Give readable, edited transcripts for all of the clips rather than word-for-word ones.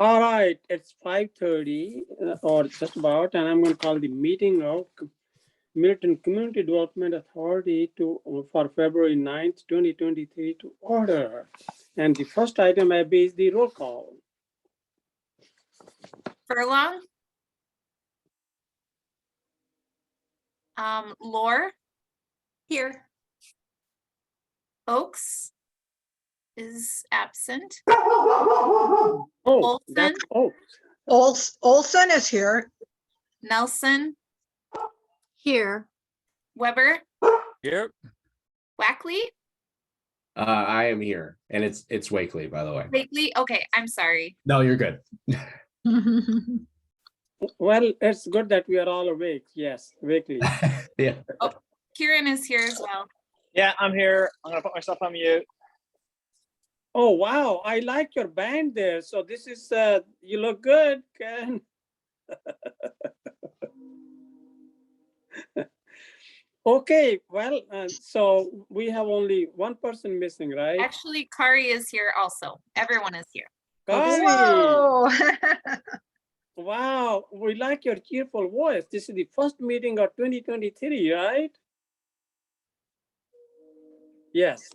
All right, it's 5:30 or just about, and I'm going to call the meeting of Middleton Community Development Authority for February 9th, 2023 to order. And the first item is the roll call. Furlong. Lore. Here. Oaks is absent. Oh, Olson. that's Oaks. Olson is here. Nelson. Here. Weber. Here. Wackley. I am here, and it's Wakely, by the way. Wakely. Okay, I'm sorry. No, you're good. Well, it's good that we are all awake. Yes, Wakely. Yeah. Oh, Kieran is here as well. Yeah, I'm here. I'm gonna put myself on mute. Oh, wow. I like your band there. So this is, you look good, Ken. Okay, well, so we have only one person missing, right? Actually, Kari is here also. Everyone is here. Kari. Whoa. Wow, we like your cheerful voice. This is the first meeting of 2023, right? Yes.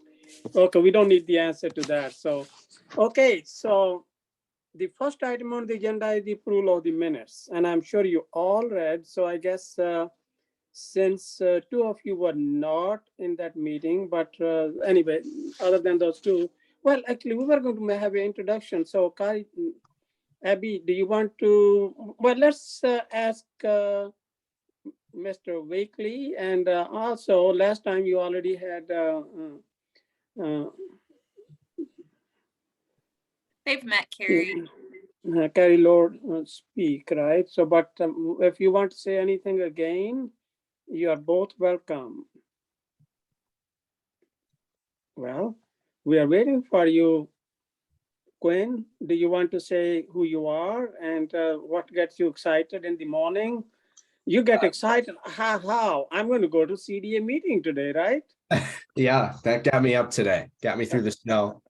Okay, we don't need the answer to that. So, okay, so the first item on the agenda is the approval of the minutes, and I'm sure you all read. So I guess since two of you were not in that meeting, but anyway, other than those two, well, actually, we were going to have an introduction. So, Abby, do you want to? Well, let's ask Mr. Wakely, and also last time you already had. They've met Carrie. Carrie Lord speak, right? So, but if you want to say anything again, you are both welcome. Well, we are waiting for you. Quinn, do you want to say who you are and what gets you excited in the morning? You get excited, how? I'm going to go to CDA meeting today, right? Yeah, that got me up today. Got me through the snow.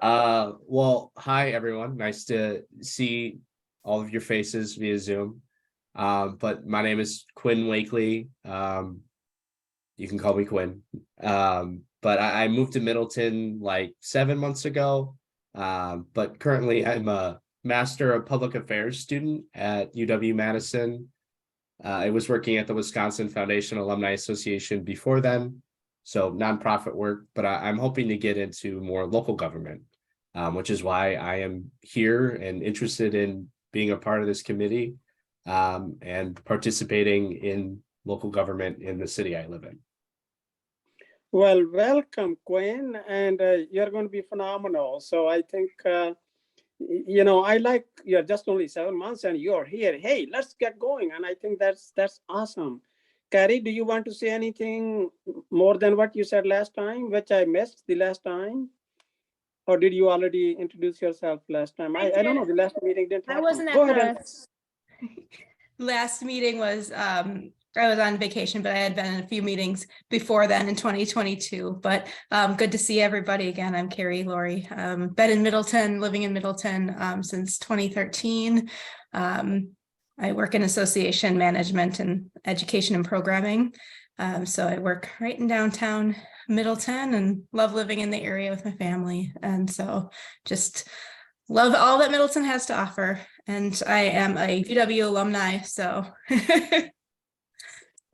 Well, hi everyone. Nice to see all of your faces via Zoom. But my name is Quinn Wakely. You can call me Quinn. But I moved to Middleton like 7 months ago. But currently I'm a Master of Public Affairs student at UW-Madison. I was working at the Wisconsin Foundation Alumni Association before then, so nonprofit work, but I'm hoping to get into more local government, which is why I am here and interested in being a part of this committee and participating in local government in the city I live in. Well, welcome, Quinn, and you're going to be phenomenal. So I think, you know, I like you're just only 7 months and you're here. Hey, let's get going. And I think that's awesome. Carrie, do you want to say anything more than what you said last time, which I missed the last time? Or did you already introduce yourself last time? I don't know. The last meeting didn't happen. I wasn't Go at ahead. the last meeting was I was on vacation, but I had been in a few meetings before then in 2022. But good to see everybody again. I'm Carrie Laurie. Been in Middleton, living in Middleton since 2013. I work in association management and education and programming. So I work right in downtown Middleton and love living in the area with my family. And so just love all that Middleton has to offer. And I am a UW alumni, so.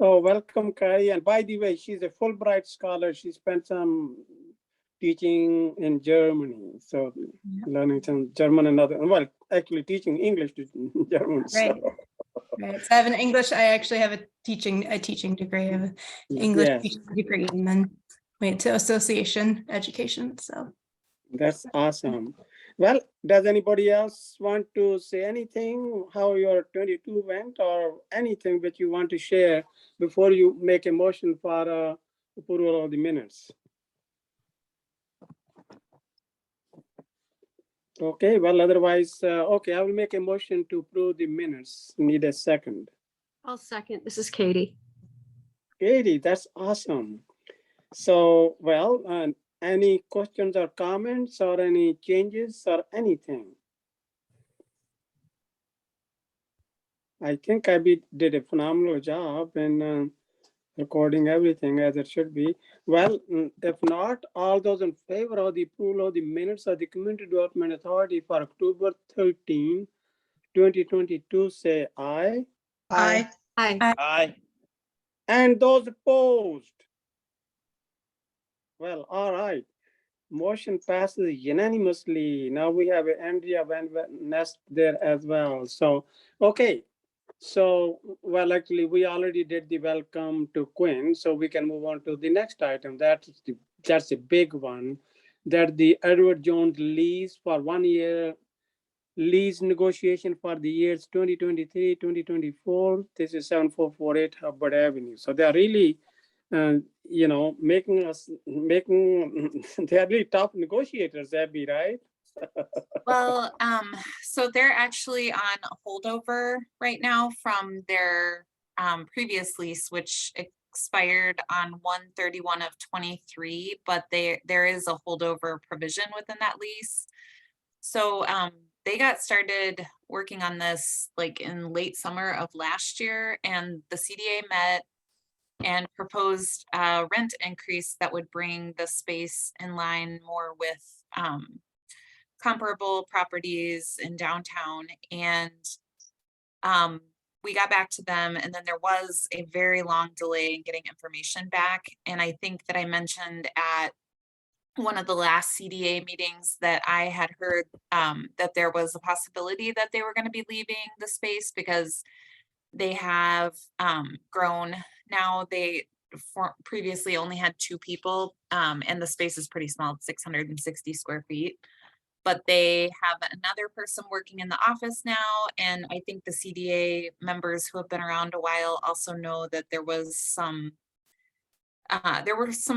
Oh, welcome, Carrie. And by the way, she's a Fulbright scholar. She spent some teaching in Germany. So learning some German and other, well, actually teaching English to German. Right. So. Right. So I have an English, I actually have a teaching degree. I have an English Yes. teaching degree and then went to association education. So That's awesome. Well, does anybody else want to say anything, how your 22 went or anything that you want to share before you make a motion for approval of the minutes? Okay, well, otherwise, okay, I will make a motion to approve the minutes. Need a second. I'll second. This is Katie. Katie, that's awesome. So, well, any questions or comments or any changes or anything? I think did a phenomenal job in recording everything as it should be. Well, if not, all those in favor of the approval of the minutes of the Community Development Authority for October 13, 2022, say aye. Aye. Aye. Aye. And those opposed? Well, all right. Motion passes unanimously. Now we have Andrea Van Nest there as well. So, okay. So, well, actually, we already did the welcome to Quinn, so we can move on to the next item. That's a big one. That the Edward Jones lease for 1 year lease negotiation for the years 2023, 2024. This is 7448 Hubbard Avenue. So they are really, making they're really tough negotiators, Abby, right? Well, so they're actually on holdover right now from their previous lease, which expired on 1/31 of 23, but there is a holdover provision within that lease. So they got started working on this like in late summer of last year, and the CDA met and proposed a rent increase that would bring the space in line more with comparable properties in downtown. And we got back to them, and then there was a very long delay in getting information back. And I think that I mentioned at one of the last CDA meetings that I had heard that there was a possibility that they were going to be leaving the space because they have grown. Now they previously only had 2 people, and the space is pretty small, it's 660 square feet. But they have another person working in the office now, and I think the CDA members who have been around a while also know that there were some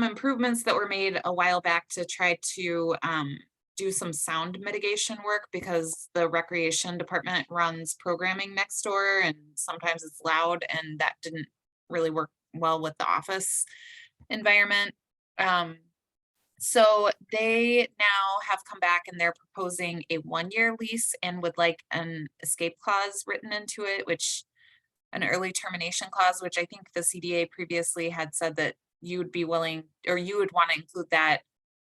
improvements that were made a while back to try to do some sound mitigation work, because the recreation department runs programming next door and sometimes it's loud, and that didn't really work well with the office environment. So they now have come back and they're proposing a 1-year lease and would like an escape clause written into it, which an early termination clause, which I think the CDA previously had said that you would be willing, or you would want to include that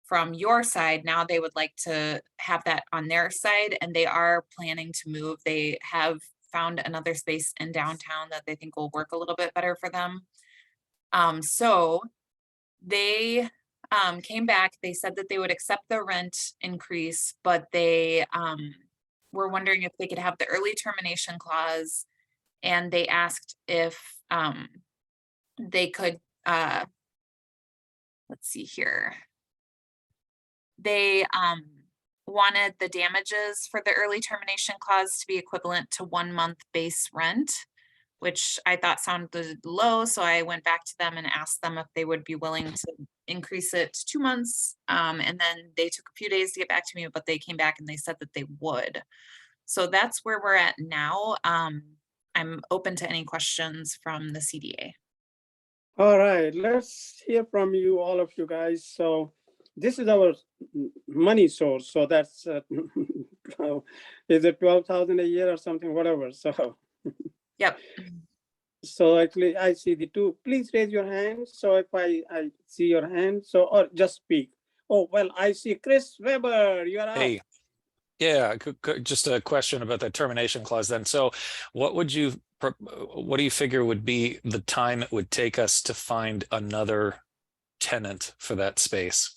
from your side. Now they would like to have that on their side, and they are planning to move. They have found another space in downtown that they think will work a little bit better for them. So they came back, they said that they would accept the rent increase, but they were wondering if they could have the early termination clause. And they asked if they could, let's see here. They wanted the damages for the early termination clause to be equivalent to 1 month base rent, which I thought sounded low. So I went back to them and asked them if they would be willing to increase it to 2 months. And then they took a few days to get back to me, but they came back and they said that they would. So that's where we're at now. I'm open to any questions from the CDA. All right, let's hear from you, all of you guys. So this is our money source. So that's, is it 12,000 a year or something, whatever, so. Yep. So actually I see the 2, please raise your hand. So if I see your hand, so, or just speak. Oh, well, I see Chris Weber, you're up. Hey, yeah, just a question about that termination clause then. So what do you figure would be the time it would take us to find another tenant for that space?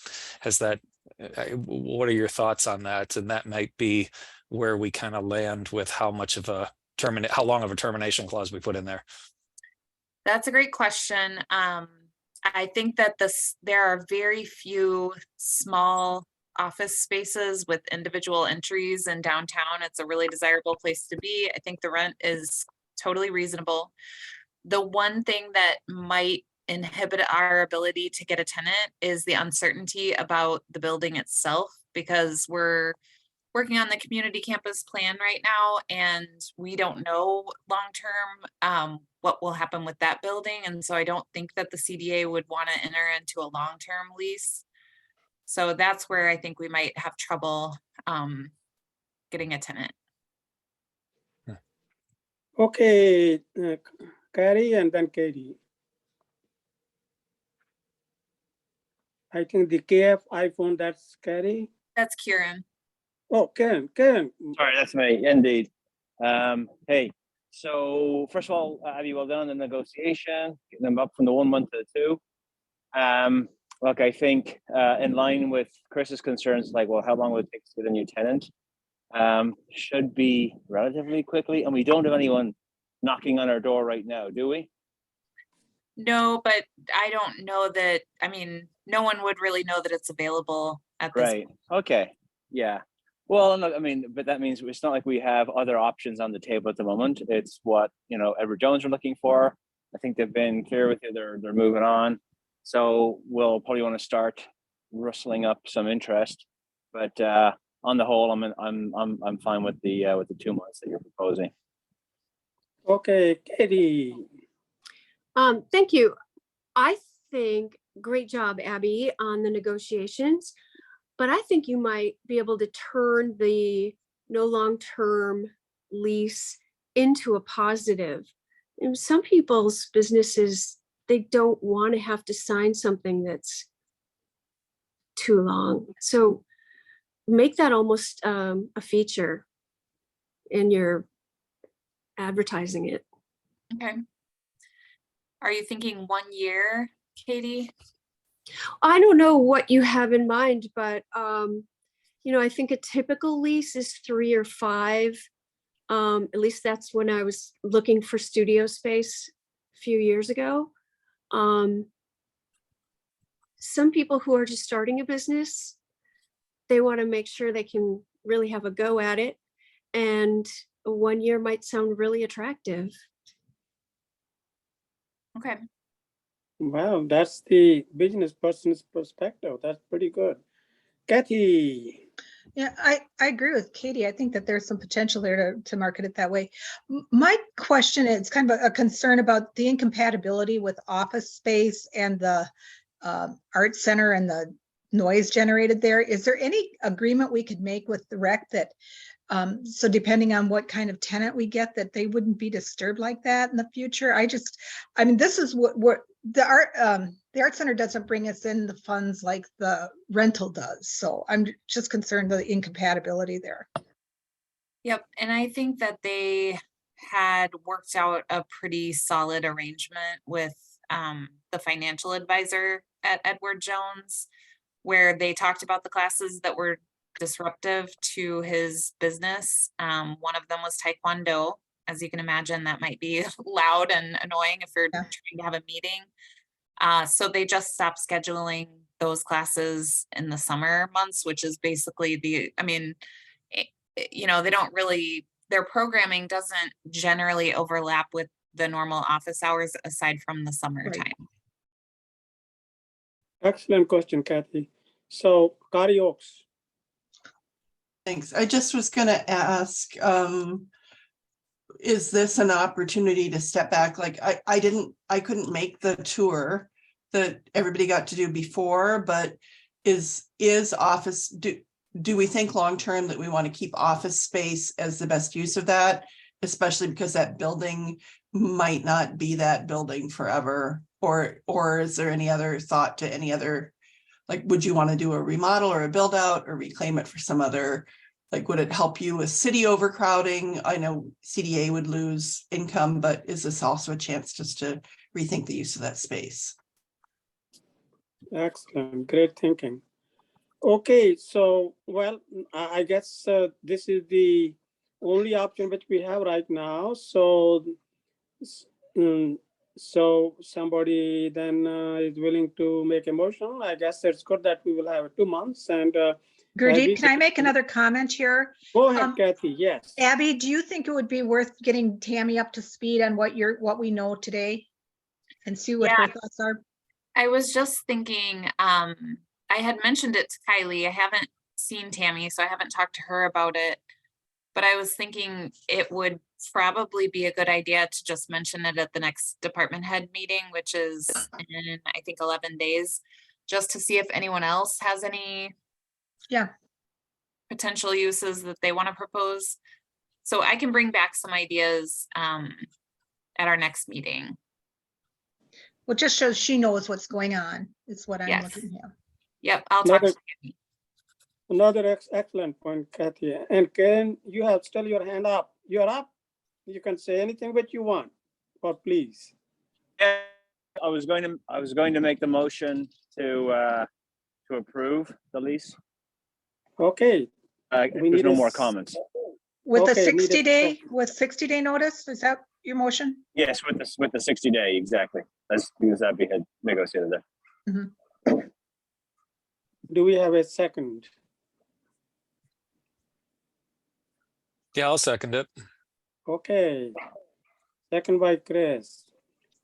What are your thoughts on that? And that might be where we kind of land with how long of a termination clause we put in there. That's a great question. I think that there are very few small office spaces with individual entries in downtown. It's a really desirable place to be. I think the rent is totally reasonable. The one thing that might inhibit our ability to get a tenant is the uncertainty about the building itself, because we're working on the community campus plan right now, and we don't know long-term what will happen with that building. And so I don't think that the CDA would want to enter into a long-term lease. So that's where I think we might have trouble getting a tenant. Okay, Carrie and then Katie. I think the KF iPhone, that's Carrie. That's Kieran. Oh, Karen. Sorry, that's me, indeed. Hey, so first of all, Abby, well done on the negotiation, getting them up from the 1 month to the 2. Look, I think in line with Chris's concerns, like, well, how long will it take to get a new tenant? Should be relatively quickly, and we don't have anyone knocking on our door right now, do we? No, but I don't know that, I mean, no one would really know that it's available at this. Right. Okay. Yeah. Well, look, I mean, but that means it's not like we have other options on the table at the moment. It's what, Edward Jones are looking for. I think they've been clear with you. They're moving on. So we'll probably want to start rustling up some interest. But on the whole, I'm fine with the 2 months that you're proposing. Okay, Katie. Thank you. I think great job, Abby, on the negotiations, but I think you might be able to turn the no long-term lease into a positive. And some people's businesses, they don't want to have to sign something that's too long. So make that almost a feature in your advertising it. Okay. Are you thinking 1 year, Katie? I don't know what you have in mind, but I think a typical lease is 3 or 5. At least that's when I was looking for studio space a few years ago. Some people who are just starting a business, they want to make sure they can really have a go at it. And 1 year might sound really attractive. Okay. Wow, that's the business person's perspective. That's pretty good. Kathy. Yeah, I agree with Katie. I think that there's some potential there to market it that way. My question is kind of a concern about the incompatibility with office space and the art center and the noise generated there. Is there any agreement we could make with the rec that, so depending on what kind of tenant we get, that they wouldn't be disturbed like that in the future? I mean, this is what the art center doesn't bring us in the funds like the rental does. So I'm just concerned with the incompatibility there. Yep. And I think that they had worked out a pretty solid arrangement with the financial advisor at Edward Jones, where they talked about the classes that were disruptive to his business. One of them was Taekwondo. As you can imagine, that might be loud and annoying if you're trying to have a meeting. So they just stopped scheduling those classes in the summer months, which is basically they don't really, their programming doesn't generally overlap with the normal office hours aside from the summertime. Excellent question, Kathy. So, Kari Oaks. Thanks. I just was going to ask, is this an opportunity to step back? Like I couldn't make the tour that everybody got to do before, but is office, do we think long-term that we want to keep office space as the best use of that, especially because that building might not be that building forever? Or is there any other thought to any other, like, would you want to do a remodel or a build out or reclaim it for some other, like, would it help you with city overcrowding? I know CDA would lose income, but is this also a chance just to rethink the use of that space? Excellent, great thinking. Okay, so, well, I guess this is the only option which we have right now. So, so somebody then is willing to make a motion. I guess it's good that we will have 2 months. And Gurdeep, can I make another comment here? Go ahead, Kathy. Yes. Abby, do you think it would be worth getting Tammy up to speed on what we know today and see what her thoughts are? I was just thinking, I had mentioned it to Kylie. I haven't seen Tammy, so I haven't talked to her about it. But I was thinking it would probably be a good idea to just mention it at the next department head meeting, which is in, I think, 11 days, just to see if anyone else has any potential uses that they want to propose. So I can bring back some ideas at our next meeting. Well, just shows she knows what's going on, is what I'm Yes. looking at. Yep, I'll talk Another- to you. Another excellent point, Kathy. And Karen, you have still your hand up. You're up. You can say anything that you want, or please. Yeah, I was going to make the motion to approve the lease. Okay. If We there's need no a more s- comments. With the Okay, need a 60-day, with 60-day notice, is that your motion? Yes, with the 60-day, exactly. That's because that we had negotiated that. Do we have a second? Yeah, I'll second it. Okay. Second by Chris.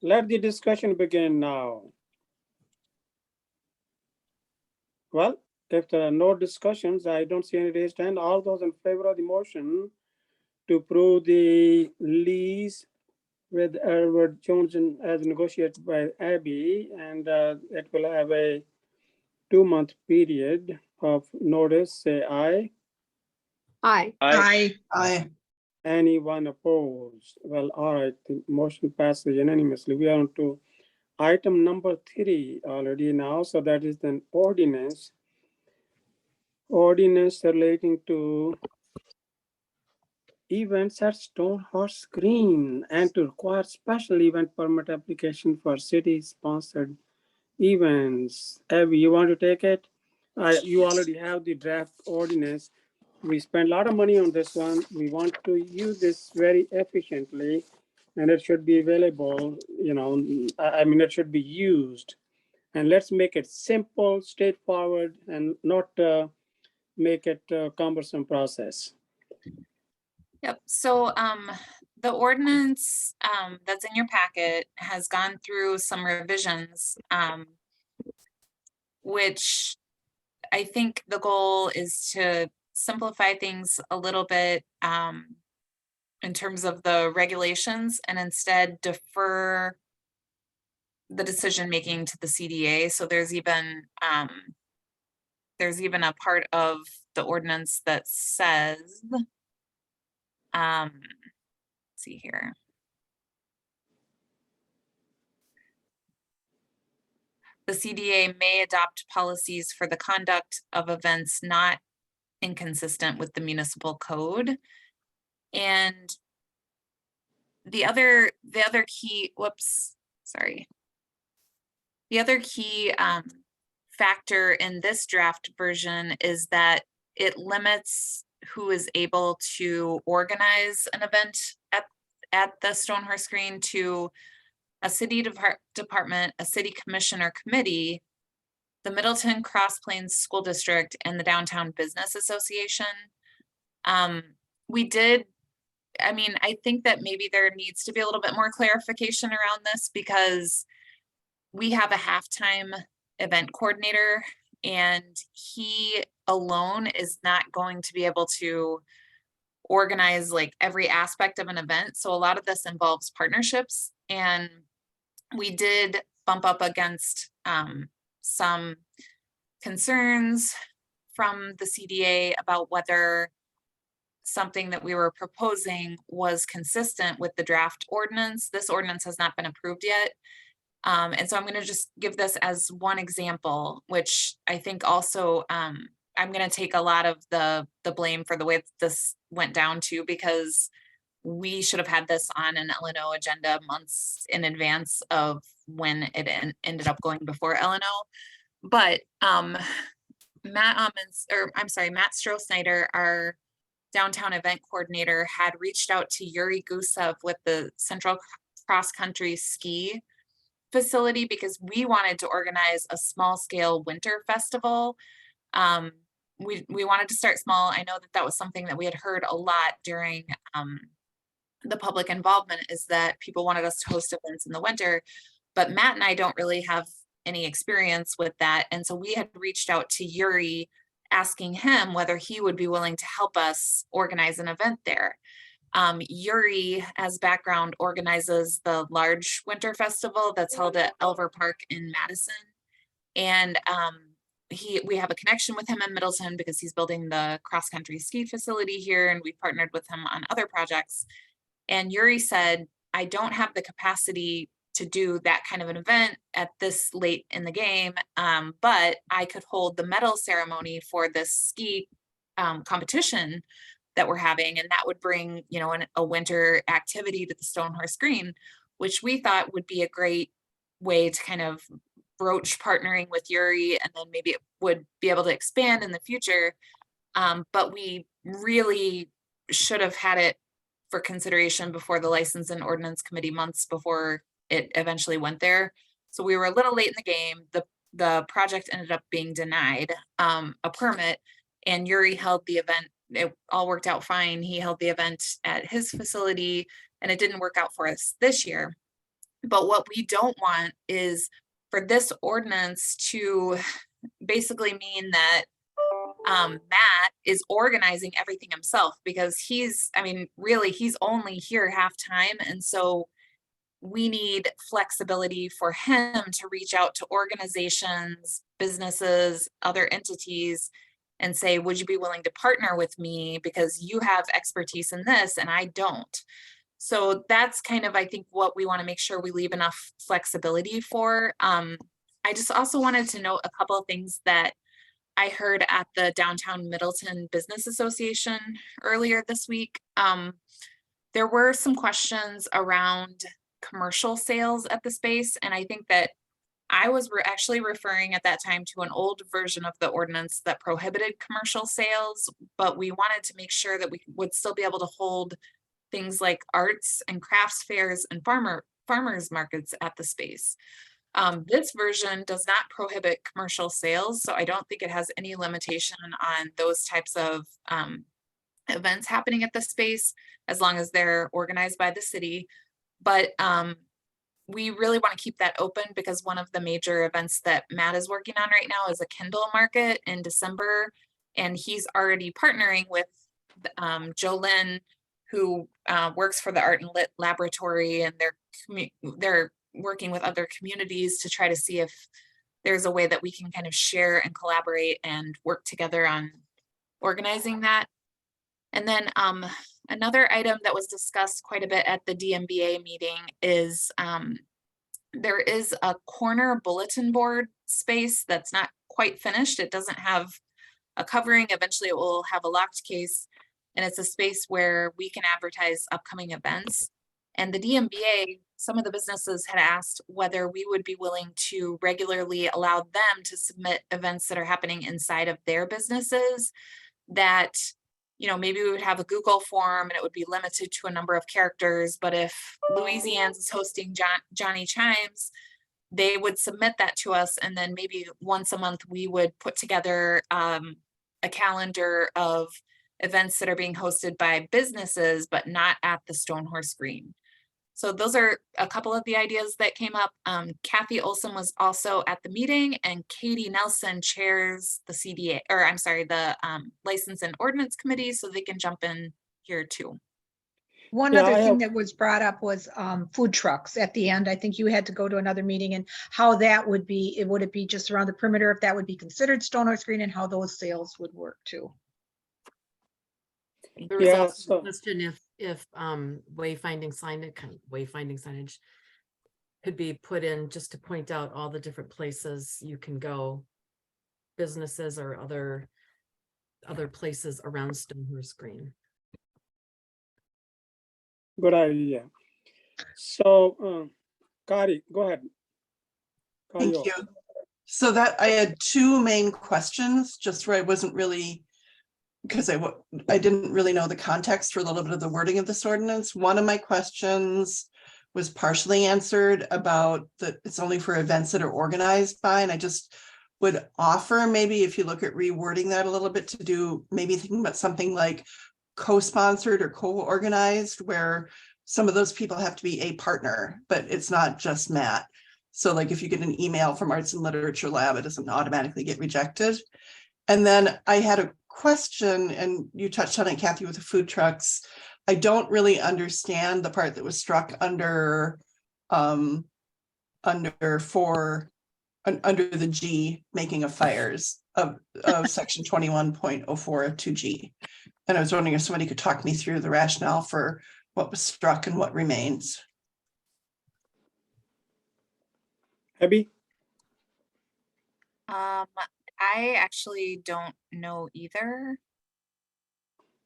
Let the discussion begin now. Well, if there are no discussions, I don't see any raised hand. All those in favor of the motion to approve the lease with Edward Johnson as negotiated by Abby, and it will have a 2-month period of notice, say aye. Aye. I, Anyone opposed? Well, all right, the motion passes unanimously. We are on to item number 3 already now, so that is an ordinance. Ordinance relating to events at Stonehorse Green and to require special event permit application for city-sponsored events. Abby, you want to take it? You already have the draft ordinance. We spend a lot of money on this one. We want to use this very efficiently, and it should be available, I mean, it should be used. And let's make it simple, straightforward, and not make it a cumbersome process. Yep, so the ordinance that's in your packet has gone through some revisions, which I think the goal is to simplify things a little bit in terms of the regulations and instead defer the decision making to the CDA. So there's even a part of the ordinance that says, let's see here. The CDA may adopt policies for the conduct of events not inconsistent with the municipal code. And the other key, the other key factor in this draft version is that it limits who is able to organize an event at the Stonehorse Green to a city department, a city commission or committee, the Middleton Cross Plains School District, and the Downtown Business Association. I think that maybe there needs to be a little bit more clarification around this because we have a halftime event coordinator and he alone is not going to be able to organize like every aspect of an event. So a lot of this involves partnerships, and we did bump up against some concerns from the CDA about whether something that we were proposing was consistent with the draft ordinance. This ordinance has not been approved yet. And so I'm going to just give this as one example, which I think also I'm going to take a lot of the blame for the way this went down too, because we should have had this on an LNO agenda months in advance of when it ended up going before LNO. But Matt Stroh-Snyder, our downtown event coordinator, had reached out to Yuri Gusev with the Central Cross Country Ski facility because we wanted to organize a small scale winter festival. We wanted to start small. I know that was something that we had heard a lot during the public involvement, is that people wanted us to host events in the winter, but Matt and I don't really have any experience with that. And so we had reached out to Yuri asking him whether he would be willing to help us organize an event there. Yuri, as background, organizes the large winter festival that's held at Elver Park in Madison. And we have a connection with him in Middleton because he's building the cross-country ski facility here, and we've partnered with him on other projects. And Yuri said, I don't have the capacity to do that kind of an event at this late in the game, but I could hold the medal ceremony for this ski competition that we're having, and that would bring, you know, a winter activity to the Stone Horse Green, which we thought would be a great way to kind of broach partnering with Yuri, and then maybe it would be able to expand in the future. But we really should have had it for consideration before the License and Ordinance Committee, months before it eventually went there. So we were a little late in the game. The project ended up being denied a permit, and Yuri held the event. It all worked out fine. He held the event at his facility, and it didn't work out for us this year. But what we don't want is for this ordinance to basically mean that Matt is organizing everything himself, because he's, I mean, really, he's only here half time. And so we need flexibility for him to reach out to organizations, businesses, other entities, and say, would you be willing to partner with me because you have expertise in this and I don't. So that's kind of, I think, what we want to make sure we leave enough flexibility for. I just also wanted to note a couple of things that I heard at the Downtown Middleton Business Association earlier this week. There were some questions around commercial sales at the space, and I think that I was actually referring at that time to an old version of the ordinance that prohibited commercial sales, but we wanted to make sure that we would still be able to hold things like arts and crafts fairs and farmers markets at the space. This version does not prohibit commercial sales, so I don't think it has any limitation on those types of events happening at the space, as long as they're organized by the city. But we really want to keep that open, because one of the major events that Matt is working on right now is a Kindle market in December, and he's already partnering with Jolynn, who works for the Art and Lit Laboratory, and they're working with other communities to try to see if there's a way that we can kind of share and collaborate and work together on organizing that. And then another item that was discussed quite a bit at the DMBA meeting is there is a corner bulletin board space that's not quite finished. It doesn't have a covering. Eventually it will have a locked case, and it's a space where we can advertise upcoming events. And the DMBA, some of the businesses had asked whether we would be willing to regularly allow them to submit events that are happening inside of their businesses, that, you know, maybe we would have a Google form and it would be limited to a number of characters. But if Louisiana's is hosting Johnny Chimes, they would submit that to us. And then maybe once a month, we would put together a calendar of events that are being hosted by businesses, but not at the Stone Horse Green. So those are a couple of the ideas that came up. Kathy Olson was also at the meeting, and Katie Nelson chairs the CDA, or I'm sorry, the License and Ordinance Committee, so they can jump in here too. One Yeah, other I thing have- that was brought up was food trucks at the end. I think you had to go to another meeting, and how that would be, would it be just around the perimeter, if that would be considered Stone Horse Green, and how those sales would work too. There was Yeah, also so- a question if wayfinding signage could be put in just to point out all the different places you can go, businesses or other places around Stonehurst Green. Good idea. So, Kari, go ahead. Kari, Thank you. So that I had two main questions, just where I wasn't really, because I didn't really know the context for a little bit of the wording of this ordinance. One of my questions was partially answered about that it's only for events that are organized by, and I just would offer, maybe if you look at rewording that a little bit, to do maybe thinking about something like co-sponsored or co-organized, where some of those people have to be a partner, but it's not just Matt. So like if you get an email from Arts and Literature Lab, it doesn't automatically get rejected. And then I had a question, and you touched on it, Kathy, with the food trucks. I don't really understand the part that was struck under for under the G, making of fires of section 21.04 of 2G. And I was wondering if somebody could talk me through the rationale for what was struck and what remains. Abby? I actually don't know either.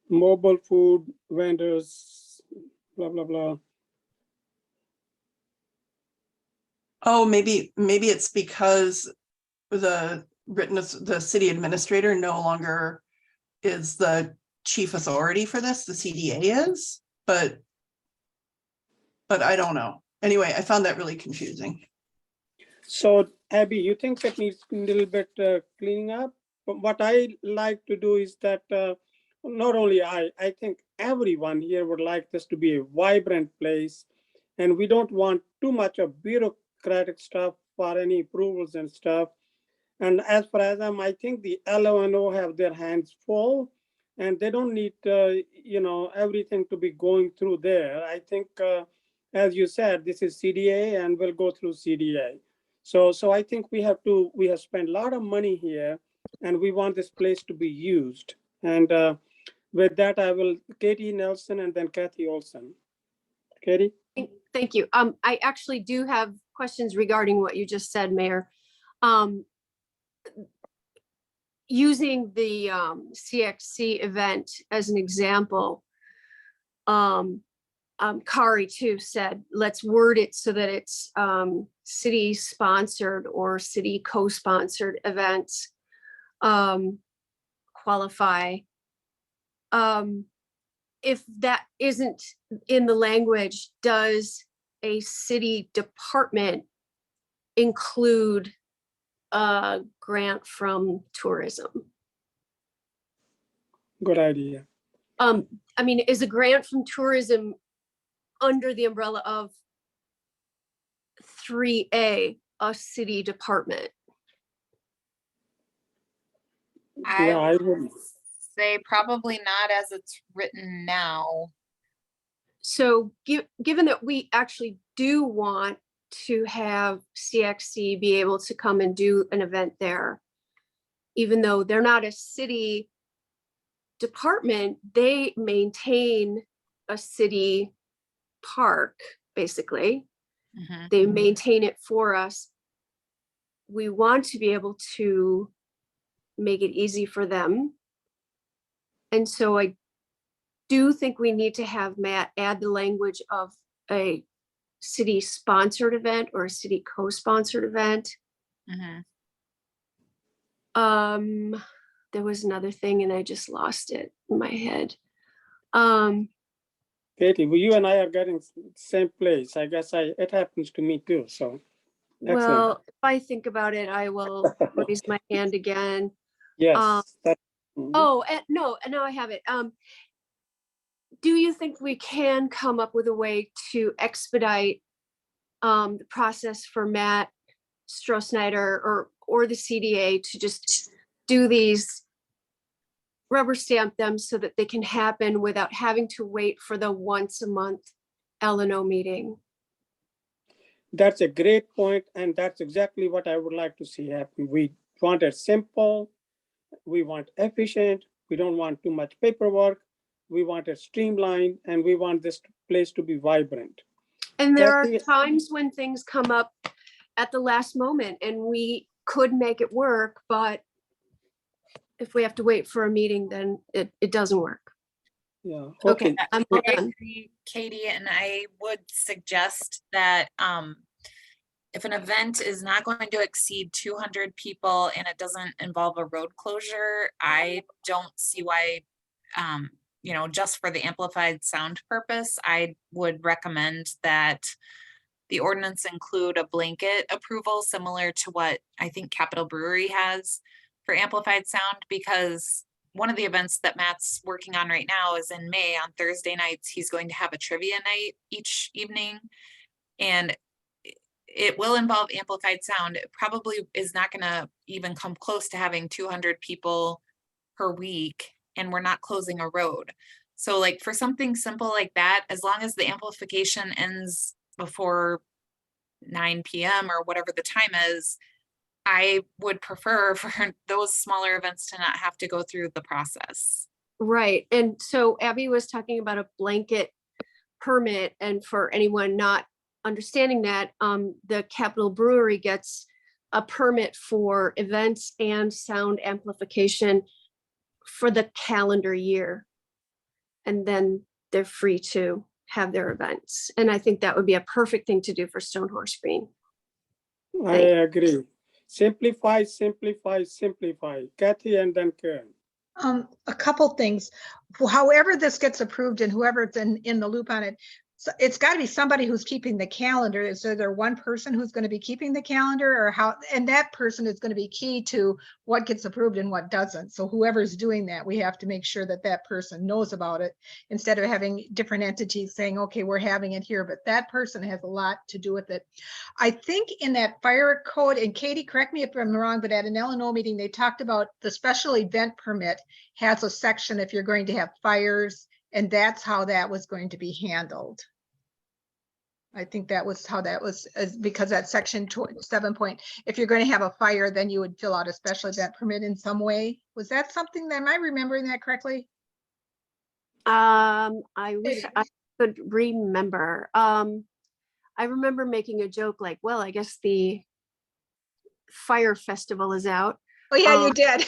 Mobile food vendors, blah, blah, blah. Oh, maybe it's because the city administrator no longer is the chief authority for this, the CDA is, but I don't know. Anyway, I found that really confusing. So Abby, you think that needs a little bit cleaning up? But what I like to do is that not only I think everyone here would like this to be a vibrant place, and we don't want too much of bureaucratic stuff for any approvals and stuff. And as far as I think the LONO have their hands full, and they don't need everything to be going through there. I think, as you said, this is CDA, and we'll go through CDA. So I think we have spent a lot of money here, and we want this place to be used. And with that, I will Katie Nelson and then Kathy Olson. Katie? Thank you. I actually do have questions regarding what you just said, Mayor. Using the CXC event as an example, Kari too said, let's word it so that it's city sponsored or city co-sponsored events qualify. If that isn't in the language, does a city department include a grant from tourism? Good idea. I mean, is a grant from tourism under the umbrella of 3A, a city department? I would say probably not as it's written now. So given that we actually do want to have CXC be able to come and do an event there, even though they're not a city department, they maintain a city park, basically. Mm-hmm. They maintain it for us. We want to be able to make it easy for them. And so I do think we need to have Matt add the language of a city sponsored event or a city co-sponsored event. Mm-hmm. There was another thing and I just lost it in my head. Katie, well, you and I are getting same place. I guess it happens to me too. So excellent. Well, if I think about it, I will raise my hand again. Yes. Oh, no, now I have it. Do you think we can come up with a way to expedite the process for Matt Stroh-Snyder or the CDA to just do these, rubber stamp them so that they can happen without having to wait for the once a month LNO meeting? That's a great point, and that's exactly what I would like to see happen. We want it simple, we want efficient, we don't want too much paperwork, we want it streamlined, and we want this place to be vibrant. And there are times when things come up at the last moment and we could make it work, but if we have to wait for a meeting, then it doesn't work. Yeah. Okay. I I'm done. agree, Katie, and I would suggest that if an event is not going to exceed 200 people and it doesn't involve a road closure, I don't see why, just for the amplified sound purpose, I would recommend that the ordinance include a blanket approval similar to what I think Capitol Brewery has for amplified sound, because one of the events that Matt's working on right now is in May on Thursday nights. He's going to have a trivia night each evening, and it will involve amplified sound. It probably is not going to even come close to having 200 people per week, and we're not closing a road. So like for something simple like that, as long as the amplification ends before 9 p.m. or whatever the time is, I would prefer for those smaller events to not have to go through the process. Right. And so Abby was talking about a blanket permit, and for anyone not understanding that, the Capitol Brewery gets a permit for events and sound amplification for the calendar year. And then they're free to have their events. And I think that would be a perfect thing to do for Stone Horse Green. I agree. Simplify, simplify, simplify. Kathy and then Karen. A couple things. However this gets approved and whoever's in the loop on it, so it's got to be somebody who's keeping the calendar. Is there one person who's going to be keeping the calendar, or how? And that person is going to be key to what gets approved and what doesn't. So whoever's doing that, we have to make sure that that person knows about it, instead of having different entities saying, okay, we're having it here, but that person has a lot to do with it. I think in that fire code, and Katie, correct me if I'm wrong, but at an LNO meeting, they talked about the special event permit has a section if you're going to have fires, and that's how that was going to be handled. I think that was how that was, because that section 7 point, if you're going to have a fire, then you would fill out a special event permit in some way. Was that something that, am I remembering that correctly? I wish I could remember. I remember making a joke like, well, I guess the fire festival is out. Oh yeah, you did.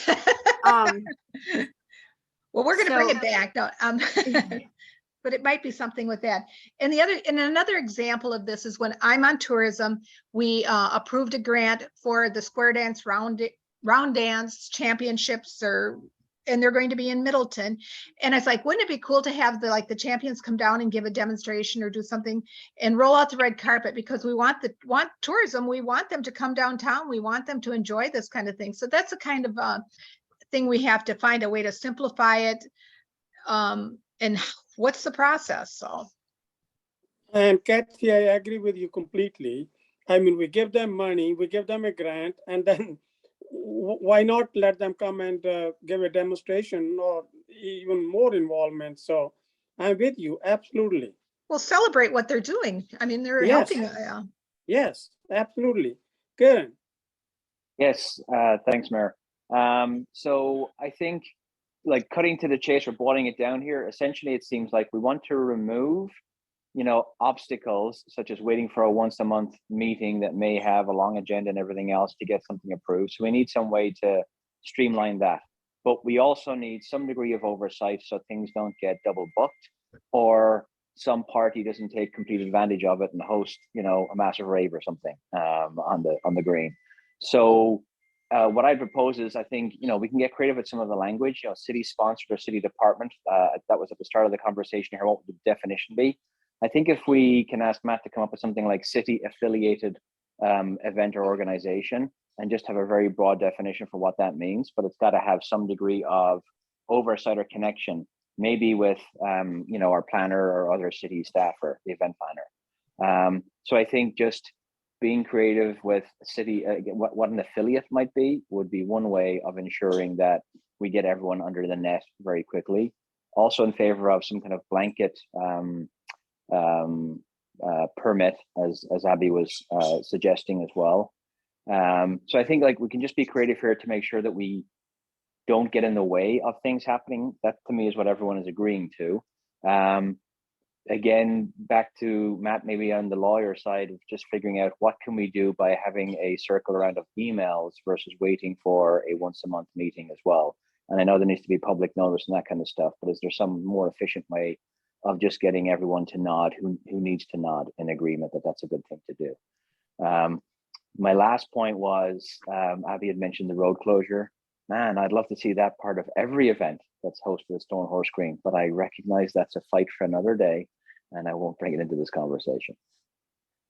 Well, we're going to bring so- it back. No, but it might be something with that. And another example of this is when I'm on tourism, we approved a grant for the square dance round dance championships, and they're going to be in Middleton. And it's like, wouldn't it be cool to have the champions come down and give a demonstration or do something and roll out the red carpet, because we want tourism. We want them to come downtown. We want them to enjoy this kind of thing. So that's a kind of thing we have to find a way to simplify it. And what's the process? So. And Kathy, I agree with you completely. I mean, we give them money, we give them a grant, and then why not let them come and give a demonstration or even more involvement? So I'm with you, absolutely. Well, celebrate what they're doing. I mean, they're Yes. helping. Yes, absolutely. Karen. Yes, thanks, Mayor. So I think, like, cutting to the chase or boiling it down here, essentially it seems like we want to remove, obstacles such as waiting for a once a month meeting that may have a long agenda and everything else to get something approved. So we need some way to streamline that. But we also need some degree of oversight so things don't get double booked, or some party doesn't take complete advantage of it and host, a massive rave or something on the green. So what I propose is, I think, we can get creative with some of the language, city sponsored or city department. That was at the start of the conversation here. What would the definition be? I think if we can ask Matt to come up with something like city affiliated event or organization, and just have a very broad definition for what that means, but it's got to have some degree of oversight or connection, maybe with our planner or other city staff or the event planner. So I think just being creative with city, what an affiliate might be, would be one way of ensuring that we get everyone under the net very quickly. Also in favor of some kind of blanket permit, as Abby was suggesting as well. So I think we can just be creative here to make sure that we don't get in the way of things happening. That to me is what everyone is agreeing to. Again, back to Matt, maybe on the lawyer side of just figuring out what can we do by having a circle around of emails versus waiting for a once a month meeting as well. And I know there needs to be public notice and that kind of stuff, but is there some more efficient way of just getting everyone to nod who needs to nod in agreement that that's a good thing to do? My last point was, Abby had mentioned the road closure. Man, I'd love to see that part of every event that's hosted at Stone Horse Green, but I recognize that's a fight for another day, and I won't bring it into this conversation.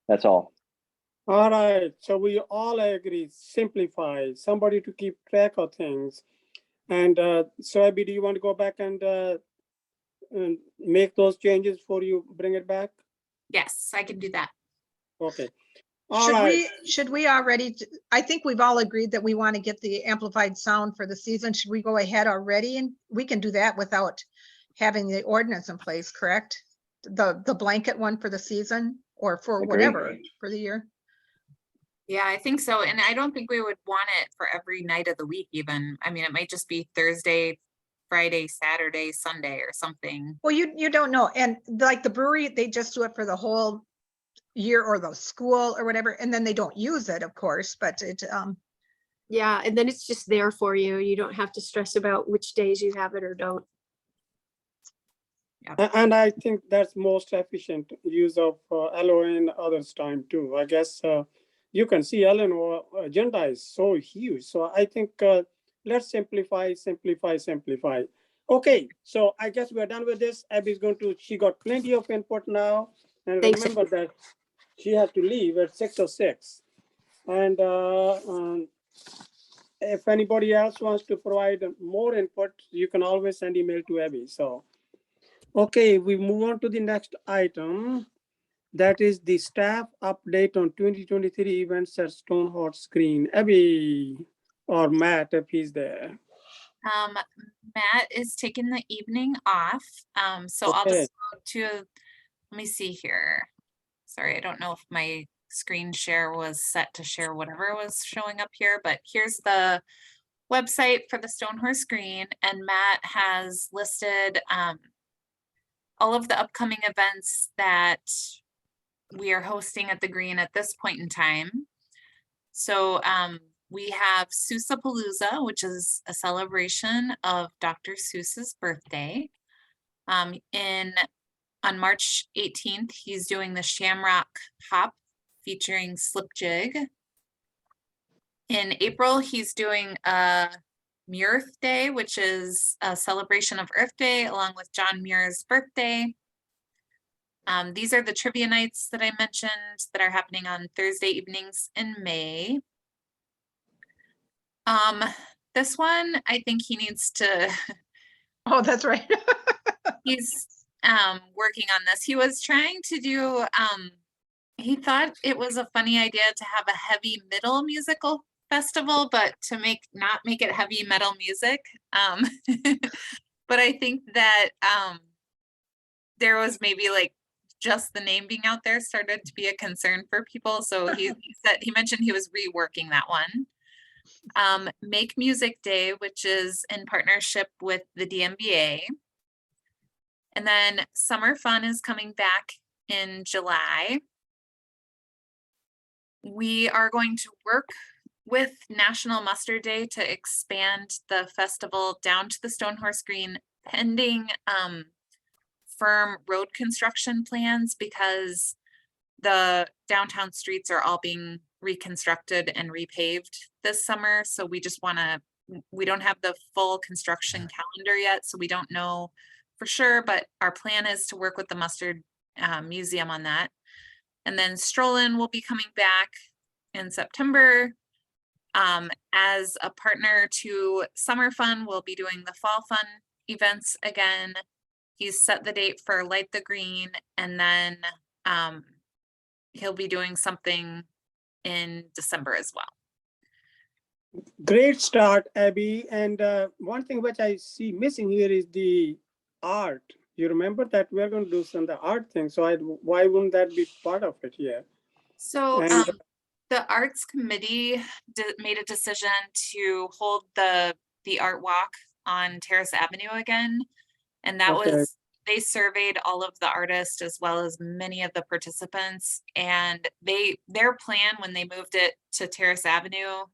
That's all. All right, so we all agree, simplify, somebody to keep track of things. And so Abby, do you want to go back and make those changes before you bring it back? Yes, I can do that. Okay. Should we already, I think we've all agreed that we want to get the amplified sound for the season. Should we go ahead already? And we can do that without having the ordinance in place, correct? The blanket one for the season, or for Agreed. whatever, for the year? Yeah, I think so. And I don't think we would want it for every night of the week even. I mean, it might just be Thursday, Friday, Saturday, Sunday or something. Well, you don't know. And like the brewery, they just do it for the whole year or the school or whatever, and then they don't use it, of course, but it, Yeah, and then it's just there for you. You don't have to stress about which days you have it or don't. And I think that's most efficient use of LOA and others time too. I guess you can see LNO agenda is so huge. So I think let's simplify. Okay, so I guess we're done with this. Abby's she got plenty of input now. And Thanks. remember that she has to leave at 6:06. And if anybody else wants to provide more input, you can always send email to Abby. So. Okay, we move on to the next item. That is the staff update on 2023 events at Stonehorse Screen. Abby or Matt, if he's there. Matt is taking the evening off. So I'll Okay. just go to, let me see here. Sorry, I don't know if my screen share was set to share whatever was showing up here, but here's the website for the Stonehorse Screen, and Matt has listed all of the upcoming events that we are hosting at the Green at this point in time. So we have Seussapalooza, which is a celebration of Dr. Seuss's birthday. On March 18th, he's doing the Shamrock Hop featuring Slip Jig. In April, he's doing Earth Day, which is a celebration of Earth Day along with John Muir's birthday. These are the trivia nights that I mentioned that are happening on Thursday evenings in May. This one, I think he needs to, oh, that's right. he's working on this. He was trying to do, he thought it was a funny idea to have a heavy metal musical festival, but to not make it heavy metal music. But I think that there was maybe like just the name being out there started to be a concern for people. So he mentioned he was reworking that one. Make Music Day, which is in partnership with the DMBA. And then Summer Fun is coming back in July. We are going to work with National Mustard Day to expand the festival down to the Stonehorse Green pending firm road construction plans, because the downtown streets are all being reconstructed and repaved this summer. So we just we don't have the full construction calendar yet, so we don't know for sure, but our plan is to work with the Mustard Museum on that. And then Strollin will be coming back in September. As a partner to Summer Fun, we'll be doing the Fall Fun events again. He's set the date for Light the Green, and then he'll be doing something in December as well. Great start, Abby. And one thing which I see missing here is the art. You remember that we're going to do some of the art thing. So why wouldn't that be part of it here? So And the Arts Committee made a decision to hold the art walk on Terrace Avenue again. And that was, they surveyed all of the artists as well as many of the participants. And their plan when they moved it to Terrace Avenue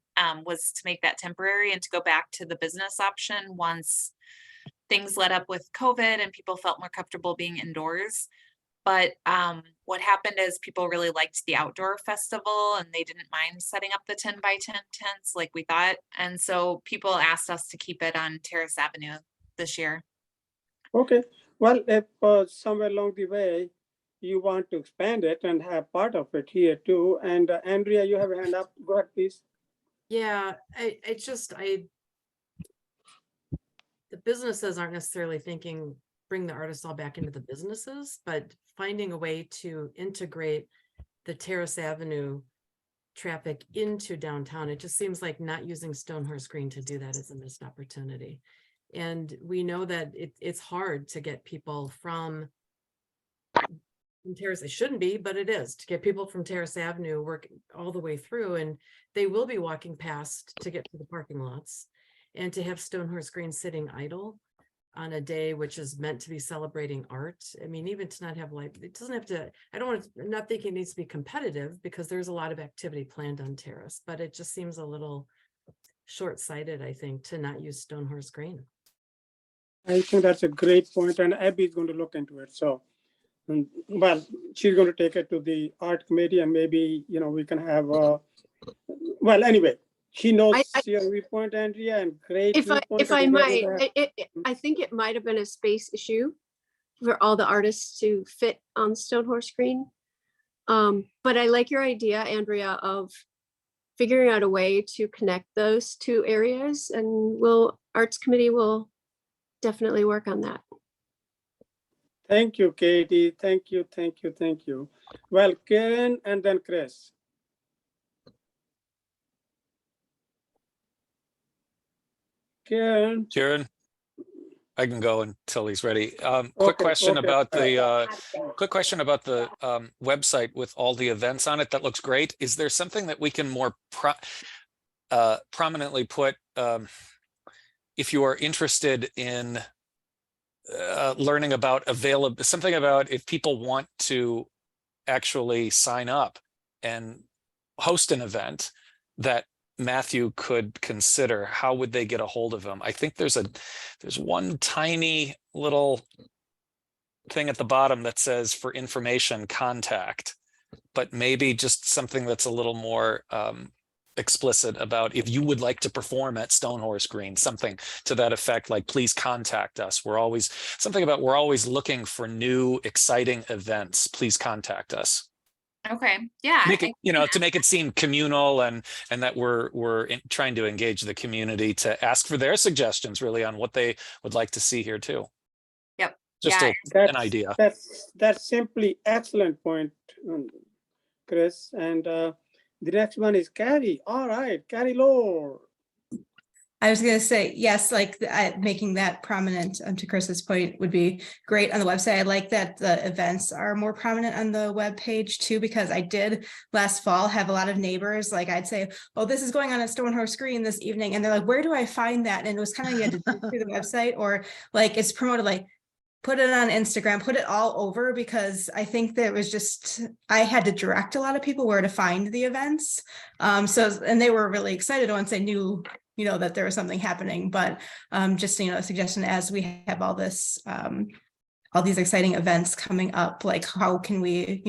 was to make that temporary and to go back to the business option once things let up with COVID and people felt more comfortable being indoors. But what happened is people really liked the outdoor festival and they didn't mind setting up the 10 by 10 tents like we thought. And so people asked us to keep it on Terrace Avenue this year. okay, well, if somewhere along the way you want to expand it and have part of it here too. And Andrea, you have a hand up. Go ahead, please. Yeah, the businesses aren't necessarily thinking bring the artists all back into the businesses, but finding a way to integrate the Terrace Avenue traffic into downtown. It just seems like not using Stonehorse Green to do that is a missed opportunity. And we know that it's hard to get people from from Terrace, it shouldn't be, but it is, to get people from Terrace Avenue working all the way through, and they will be walking past to get to the parking lots. And to have Stonehorse Green sitting idle on a day which is meant to be celebrating art. I mean, even to not have it doesn't have to, I don't want to, I'm not thinking it needs to be competitive, because there's a lot of activity planned on Terrace, but it just seems a little short-sighted, I think, to not use Stonehorse Green. I think that's a great point, and Abby is going to look into it. So, well, she's going to take it to the art committee, and maybe, we can have, well, anyway, she knows your viewpoint, Andrea, and great If I viewpoint. might, I think it might have been a space issue for all the artists to fit on Stonehorse Green. But I like your idea, Andrea, of figuring out a way to connect those two areas, and Arts Committee will definitely work on that. Thank you, Katie. Thank you. Well, Karen and then Chris. Karen, I can go until he's ready. Quick question about the website with all the events on it. That looks great. Is there something that we can more prominently put if you are interested in learning about something about if people want to actually sign up and host an event that Matthew could consider? How would they get a hold of him? I think there's one tiny little thing at the bottom that says for information, contact, but maybe just something that's a little more explicit about if you would like to perform at Stonehorse Green, something to that effect, like please contact us. We're always looking for new exciting events. Please contact us. Okay, yeah. Make it, to make it seem communal and that we're trying to engage the community to ask for their suggestions really on what they would like to see here too. Yep. Just an idea. That's simply excellent point, Chris. And the next one is Carrie. All right, Carrie Lore. I was going to say, yes, like making that prominent to Chris's point would be great on the website. I like that the events are more prominent on the web page too, because I did last fall have a lot of neighbors. Like I'd say, oh, this is going on at Stonehorse Green this evening. And they're like, where do I find that? And it was kind of, you had to dig through the website, or like it's promoted, like put it on Instagram, put it all over, because I think that it was just, I had to direct a lot of people where to find the events. And they were really excited once they knew that there was something happening, but just, a suggestion as we have all this, all these exciting events coming up, like how can we,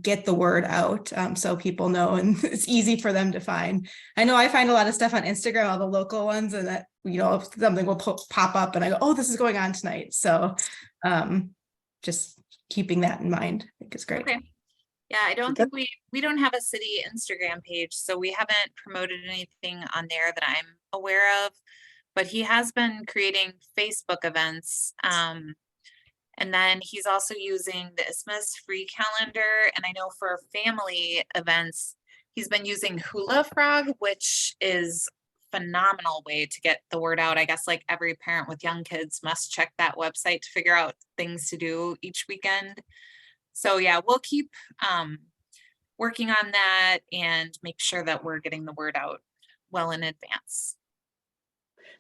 get the word out so people know and it's easy for them to find. I know I find a lot of stuff on Instagram, all the local ones, and that, something will pop up and I go, oh, this is going on tonight. So just keeping that in mind, I think is great. Okay. Yeah, I don't think we don't have a city Instagram page, so we haven't promoted anything on there that I'm aware of, but he has been creating Facebook events. And then he's also using the Isthmus free calendar. And I know for family events, he's been using Hula Frog, which is a phenomenal way to get the word out. I guess like every parent with young kids must check that website to figure out things to do each weekend. So yeah, we'll keep working on that and make sure that we're getting the word out well in advance.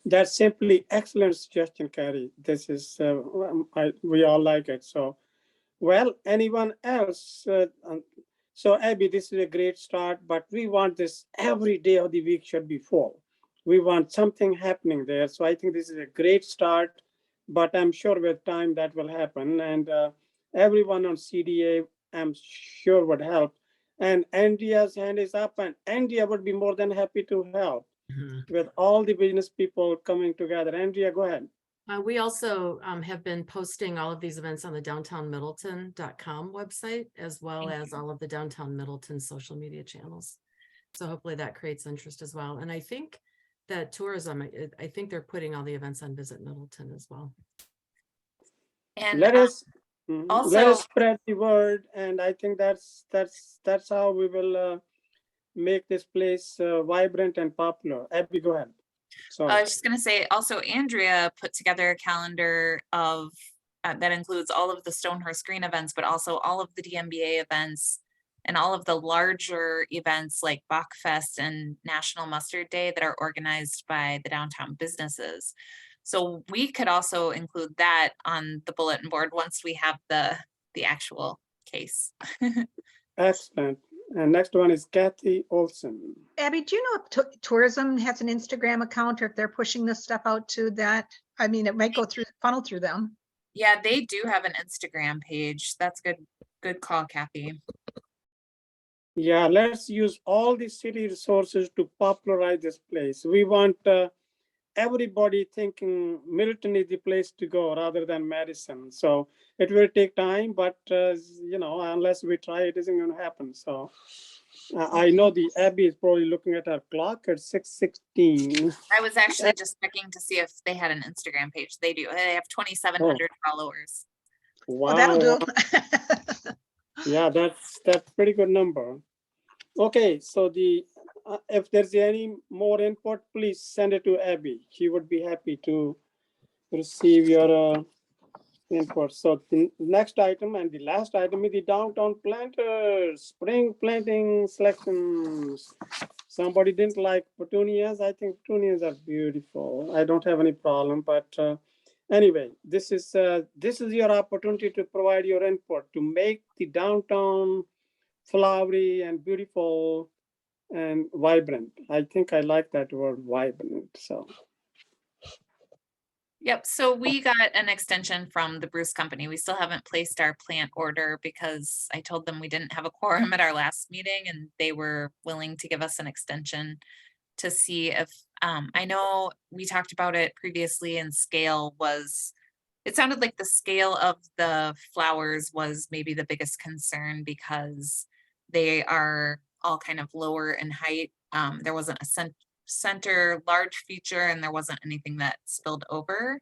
That's simply excellent suggestion, Carrie. This is, we all like it. So, well, anyone else? So Abby, this is a great start, but we want this every day of the week should be full. We want something happening there. So I think this is a great start, but I'm sure with time that will happen. And everyone on CDA, I'm sure would help. And Andrea's hand is up, and Andrea would be more than happy to help with all the business people coming together. Andrea, go ahead. We also have been posting all of these events on the downtownmiddleton.com website, as well as all of the Downtown Middleton social media channels. So hopefully that creates interest as well. And I think that tourism, I think they're putting all the events on Visit Middleton as well. And let us also spread the word, and I think that's how we will make this place vibrant and popular. Abby, go ahead. I was just going to say also Andrea put together a calendar of that includes all of the Stonehurst Green events, but also all of the DMBA events and all of the larger events like Bachfest and National Mustard Day that are organized by the downtown businesses. So we could also include that on the bulletin board once we have the actual case. Excellent. And next one is Kathy Olson. Abby, do you know if tourism has an Instagram account or if they're pushing this stuff out to that? I mean, it might go through, funnel through them. Yeah, they do have an Instagram page. That's good call, Kathy. Yeah, let's use all the city resources to popularize this place. We want everybody thinking Middleton is the place to go rather than Madison. So it will take time, but you know, unless we try, it isn't going to happen. So I know the Abby is probably looking at her clock at 6:16. I was actually just checking to see if they had an Instagram page. They do. They have 2,700 followers. Wow. Well, that'll do. Yeah, that's pretty good number. Okay, so the if there's any more input, please send it to Abby. She would be happy to receive your input. So the next item and the last item is the downtown planters, spring planting selections. Somebody didn't like petunias. I think petunias are beautiful. I don't have any problem, but anyway, this is your opportunity to provide your input to make the downtown flowery and beautiful and vibrant. I think I like that word vibrant. So Yep, so we got an extension from the Bruce Company. We still haven't placed our plant order because I told them we didn't have a quorum at our last meeting and they were willing to give us an extension to see if, I know we talked about it previously and scale was, it sounded like the scale of the flowers was maybe the biggest concern because they are all kind of lower in height. There wasn't a center large feature and there wasn't anything that spilled over.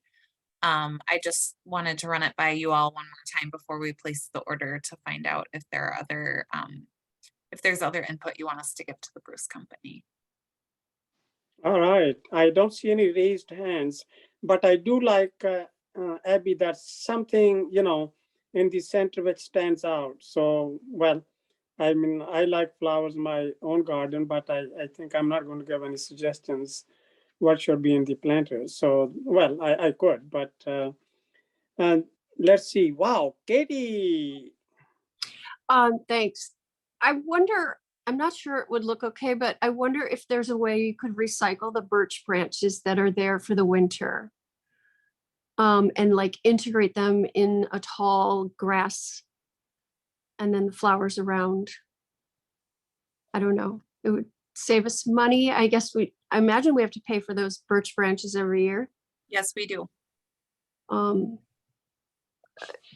I just wanted to run it by you all one more time before we place the order to find out if there are other, if there's other input you want us to give to the Bruce Company. all right, I don't see any raised hands, but I do like Abby, that's something, you know, in the center which stands out. So, well, I mean, I like flowers in my own garden, but I think I'm not going to give any suggestions what should be in the planters. So, well, I could, but and let's see. Wow, Katie. Thanks. I wonder, I'm not sure it would look okay, but I wonder if there's a way you could recycle the birch branches that are there for the winter. And like integrate them in a tall grass and then the flowers around. I don't know. It would save us money. I guess I imagine we have to pay for those birch branches every year. Yes, we do.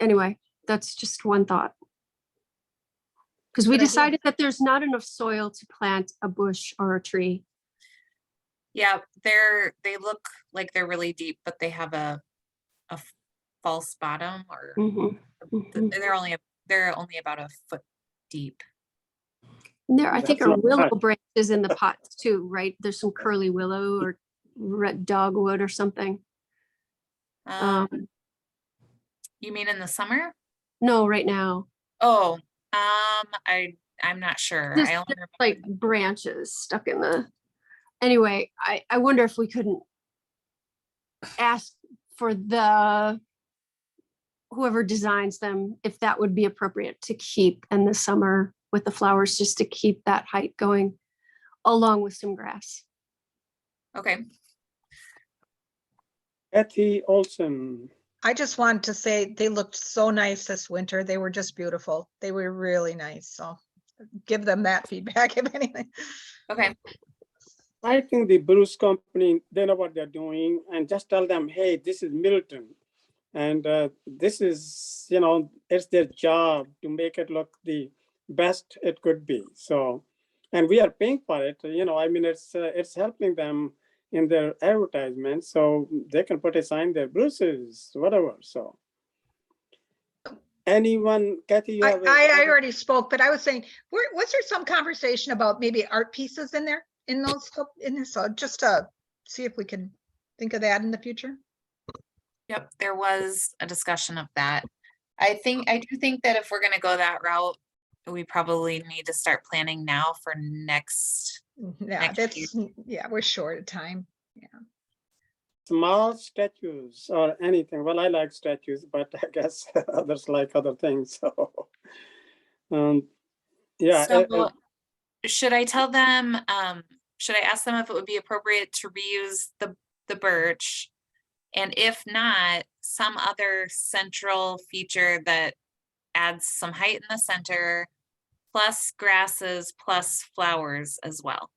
Anyway, that's just one thought. Because we Good idea. decided that there's not enough soil to plant a bush or a tree. Yeah, they look like they're really deep, but they have a false bottom or Mhm, mhm. they're only about a foot deep. And there, I think, That's are not willow bad. branches in the pots too, right? There's some curly willow or red dogwood or something. You mean in the summer? No, right now. Oh, I'm not sure. Just I only just like branches stuck in the. Anyway, I wonder if we couldn't ask for whoever designs them, if that would be appropriate to keep in the summer with the flowers, just to keep that height going along with some grass. Okay. Kathy Olson. I just wanted to say they looked so nice this winter. They were just beautiful. They were really nice. So give them that feedback if anything. Okay. I think the Bruce Company, they know what they're doing, and just tell them, hey, this is Middleton. And this is, you know, it's their job to make it look the best it could be. So, and we are paying for it. You know, I mean, it's helping them in their advertisement, so they can put a sign there, Bruce's, whatever. So, anyone, Kathy, you have I already spoke, but I was saying, was there some conversation about maybe art pieces in there, in those, in this, so just to see if we can think of that in the future? Yep, there was a discussion of that. I do think that if we're gonna go that route, we probably need to start planning now for next. Yeah, Next year. that's, yeah, we're short of time. Small statues or anything. Well, I like statues, but I guess others like other things. So, yeah. So should I tell them, should I ask them if it would be appropriate to reuse the birch? And if not, some other central feature that adds some height in the center, plus grasses, plus flowers as well.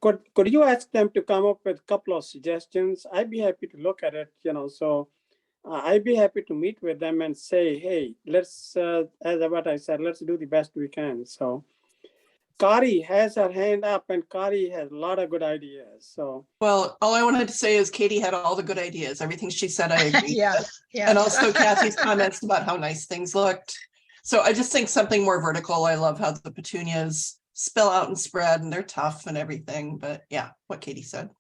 Could you ask them to come up with a couple of suggestions? I'd be happy to look at it, so I'd be happy to meet with them and say, hey, let's, as what I said, let's do the best we can. So Kari has her hand up and Kari has a lot of good ideas. So, Well, all I wanted to say is Katie had all the good ideas. Everything she said, I agree. Yes, yes. And also Kathy's comments about how nice things looked. So I just think something more vertical. I love how the petunias spill out and spread and they're tough and everything. But yeah, what Katie said.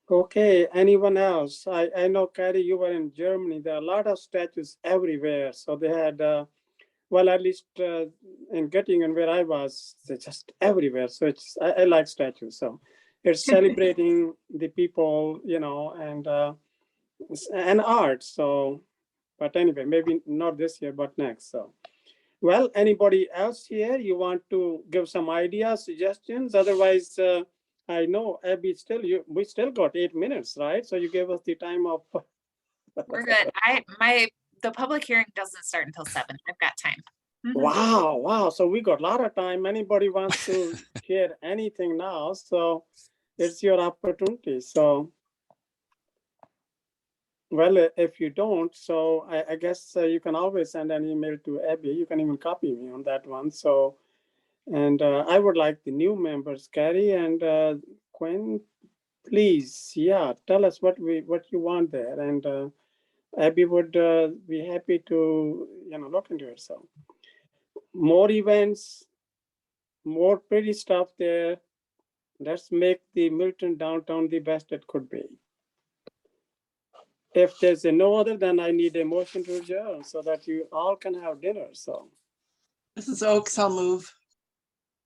okay, anyone else? I know, Kari, you were in Germany. There are a lot of statues everywhere. So they had, well, at least in Göttingen where I was, they're just everywhere. So it's, I like statues. So it's celebrating the people, and art. So, but anyway, maybe not this year, but next. So, well, anybody else here? You want to give some ideas, suggestions? Otherwise, I know Abby, we still got 8 minutes, right? So you gave us the time of. We're good. The public hearing doesn't start until 7. I've got time. Wow. So we got a lot of time. Anybody wants to share anything now? So it's your opportunity. So, well, if you don't, so I guess you can always send an email to Abby. You can even copy me on that one. So, and I would like the new members, Carrie and Quinn, please, yeah, tell us what you want there. And Abby would be happy to, look into it. So more events, more pretty stuff there. Let's make the Middleton downtown the best it could be. If there's no other, then I need a motion to adjourn so that you all can have dinner. So, This is Oaks, I'll move.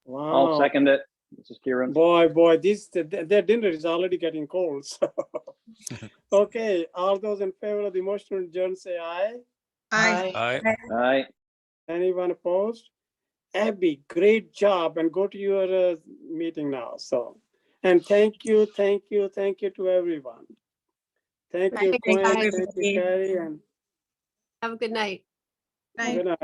wow. I'll second it. This is Kieran. Boy, their dinner is already getting cold. So. Okay, all those in favor of the motion to adjourn, say aye. Aye. Aye. Aye. Anyone opposed? Abby, great job, and go to your meeting now. So, and thank you to everyone. Thank you, Thank Quinn. you, Thank you, Carrie, and Have a good night. Aye. good night.